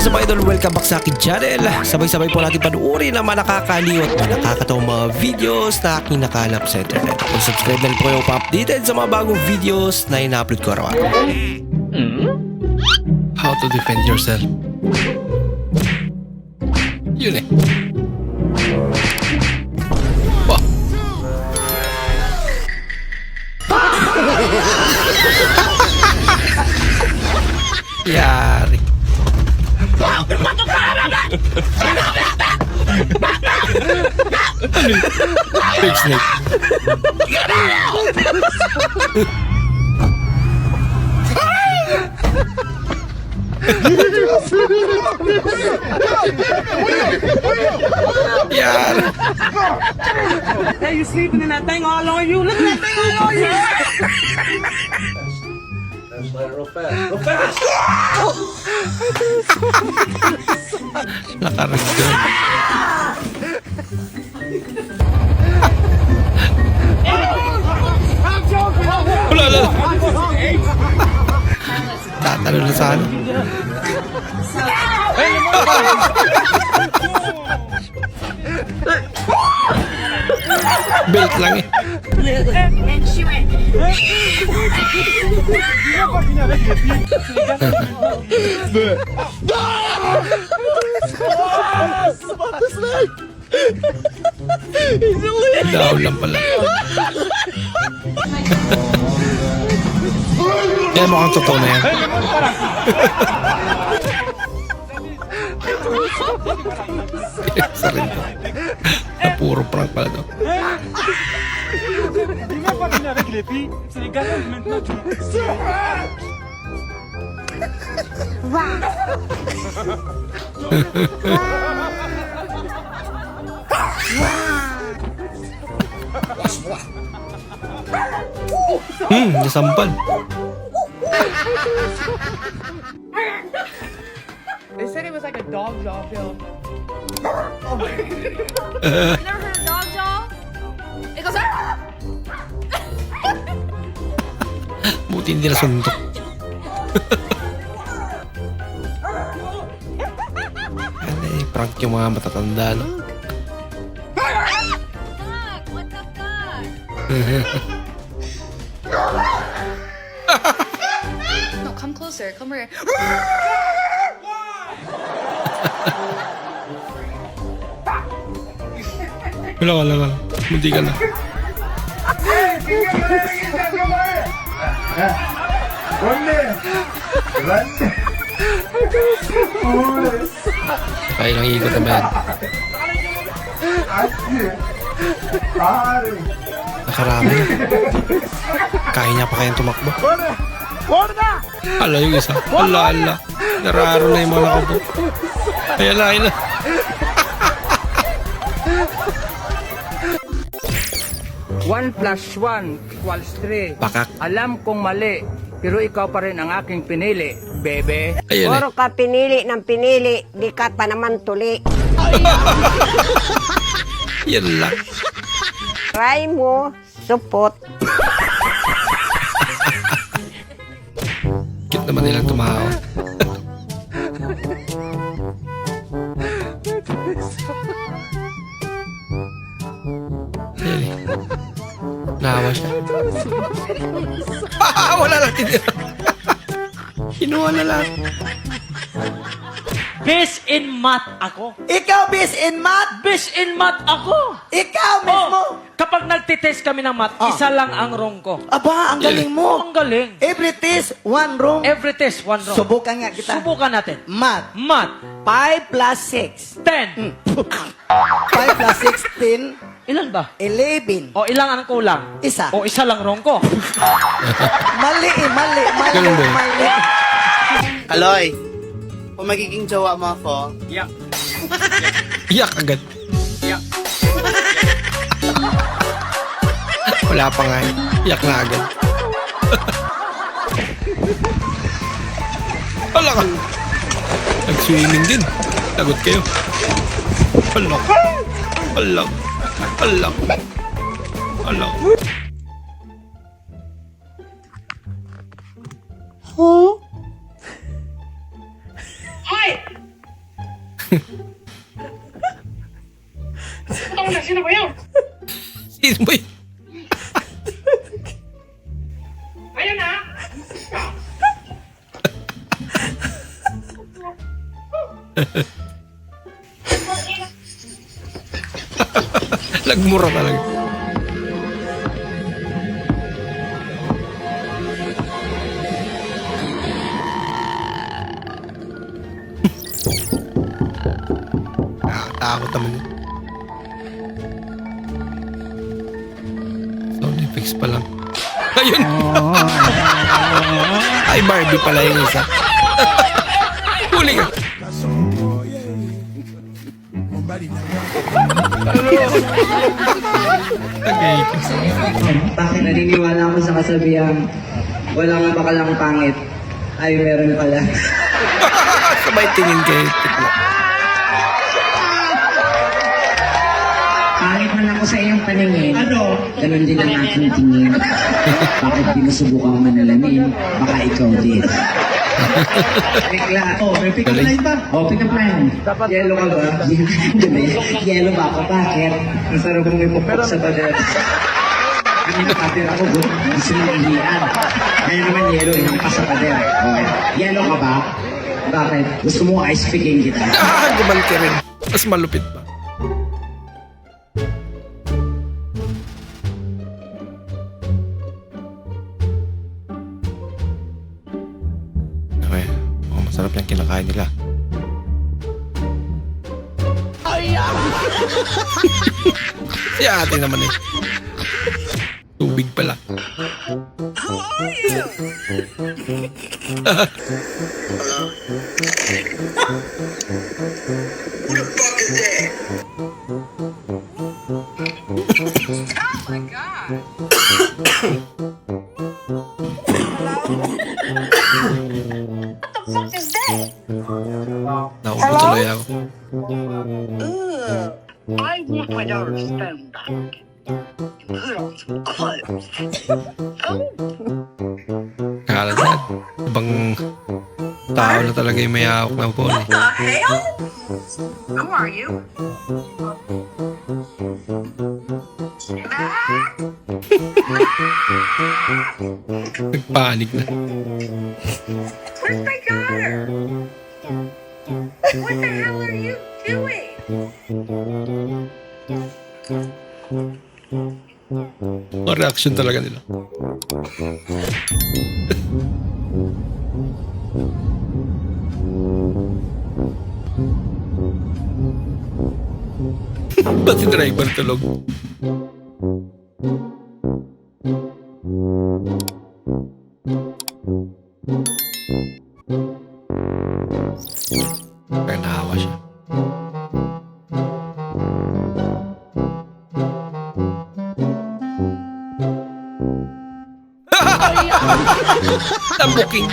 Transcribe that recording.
is up, idol? Welcome back sa akin channel. Sabay-sabay po natin panuorin ang mga nakakaliw at mga nakakatawang mga videos na aking nakalap sa internet. Kung subscribe na rin po kayo pa-updated sa mga bagong videos na ina-upload ko araw-araw. How to defend yourself. Yun eh. Bah. Yari. Big snake. Yari. Hey, you sleeping in that thing all on you? Look at that thing all on you! Nakaragdag. Wala, wala. Tatalo na sana. Belt lang eh. And she went. Daw lang pala. Yan mukhang totoo na yan. Sa rin to. Na puro prank pala to. Nasampal. They said it was like a dog jaw film. Never heard of dog jaw? It goes. Buti hindi na suntok. Ay, prank yung mga matatanda, no? Fuck! What the fuck? No, come closer. Come here. Wala ka lang. Hindi ka na. Kaya lang ikot na ba yan? Nakarami. Kaya niya pa kayang tumakbo. Ala yung isa. Ala. Nararo na yung mga nakabo. Ay, ala. 1 + 1 = 3. Pakak. Alam kong mali, pero ikaw pa rin ang aking pinili, bebe. Ayan eh. Puro ka pinili ng pinili, di ka pa naman tuli. Yan lang. Try mo, supot. Cute naman nilang tumawa. Ayan eh. Nahawa siya. Wala lang tinira. Kinuha na lang. Best in math ako. Ikaw, bis in math? Best in math ako. Ikaw mismo? Kapag nagtitest kami ng math, isa lang ang wrong ko. Aba, ang galing mo. Ang galing. Every test, one wrong. Every test, one wrong. Subukan nga kita. Subukan natin. Math. Math, 5 plus 6. 10. 5 plus 16, Ilan ba? 11. O ilang ang kulang? Isa. O isa lang wrong ko. Mali eh, mali. Ganun ba? Mali. Kaloy, kung magiging jowa mo ako, Yeah. Iyak agad. Yeah. Wala pa nga eh. Iyak na agad. Wala ka. Nag-swimming din. Lagot kayo. Wala. Wala. Wala. Wala. Sino ba yun? Sino ba yun? Ayun na. Nagmura talaga. Nakakatakot naman yun. Sound effects pa lang. Ayun! Ay, Barbie pala yung isa. Huli ka! Okay. Bakit naniniwala ako sa kasabihang walang bakalang pangit? Ay, meron pala. Sabay tingin kayo. Pangit man ako sa iyong paningin. Ano? Ganon din ang aking tingin. Bakit di mo subukang manalamin? Baka ikaw din. Bigla. Oh, may pick-up line ba? Oh, pick-up line. Yellow ka ba? Yellow ba ako? Bakit? Ang sarap mong ipupok sa pader. Hindi nakapir ako, gusto mo ihian. Kaya naman yellow, hinampas sa pader. Okay. Yellow ka ba? Bakit? Gusto mo ice picking kita? Gumal ka rin. Mas malupit pa. Okay. Oh, masarap yung kinakain nila. Si ate naman eh. Tubig pala. Naupo tuloy ako. I want my daughter's phone back. Put on some clothes. Kala na. Ibang tao na talaga yung may hawak ng phone eh. The hell? Who are you? Nagpanik na. Where's my daughter? What the hell are you doing? Ang reaction talaga nila. Ba't si driver tulog? Kaya nahawa siya. Tambuking.